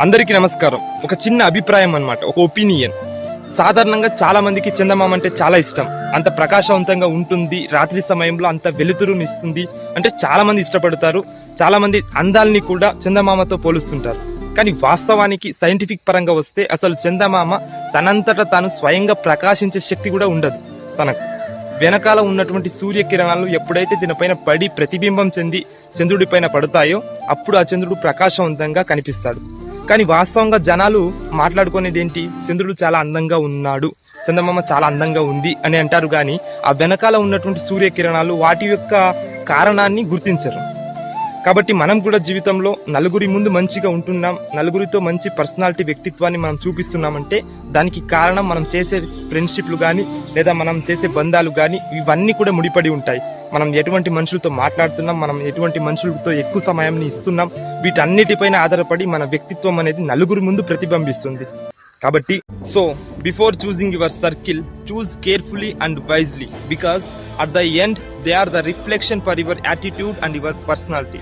అందరికీ నమస్కారం. ఒక చిన్న అభిప్రాయం అన్నమాట, ఒక ఒపీనియన్. సాధారణంగా చాలా మందికి చందమామ అంటే చాలా ఇష్టం. అంత ప్రకాశవంతంగా ఉంటుంది, రాత్రి సమయంలో అంత వెలుతురునిస్తుంది అంటే చాలా మంది ఇష్టపడతారు. చాలా మంది అందాల్ని కూడా చందమామతో పోలుస్తుంటారు. కానీ వాస్తవానికి సైంటిఫిక్ పరంగా వస్తే అసలు చందమామ తనంతట తాను స్వయంగా ప్రకాశించే శక్తి కూడా ఉండదు. తనకు వెనకాల ఉన్నటువంటి సూర్యకిరణాలు ఎప్పుడైతే దీనిపైన పడి ప్రతిబింబం చెంది చంద్రుడి పైన పడతాయో అప్పుడు ఆ చంద్రుడు ప్రకాశవంతంగా కనిపిస్తాడు. కానీ వాస్తవంగా జనాలు మాట్లాడుకునేది ఏంటి? చంద్రుడు చాలా అందంగా ఉన్నాడు, చందమామ చాలా అందంగా ఉంది అని అంటారు. కానీ ఆ వెనకాల ఉన్నటువంటి సూర్యకిరణాలు వాటి యొక్క కారణాన్ని గుర్తించరు. కాబట్టి మనం కూడా జీవితంలో నలుగురి ముందు మంచిగా ఉంటున్నాం, నలుగురితో మంచి పర్సనాలిటీ వ్యక్తిత్వాన్ని మనం చూపిస్తున్నామంటే దానికి కారణం మనం చేసే ఫ్రెండ్షిప్లు కానీ లేదా మనం చేసే బంధాలు కానీ ఇవన్నీ కూడా ముడిపడి ఉంటాయి. మనం ఎటువంటి మనుషులతో మాట్లాడుతున్నాం, మనం ఎటువంటి మనుషులతో ఎక్కువ సమయాన్ని ఇస్తున్నాం, వీటన్నిటిపైన ఆధారపడి మన వ్యక్తిత్వం అనేది నలుగురి ముందు ప్రతిబింబిస్తుంది. కాబట్టి before choosing your circle, choose carefully and wisely, because at the end they are the reflection for your attitude and your personality.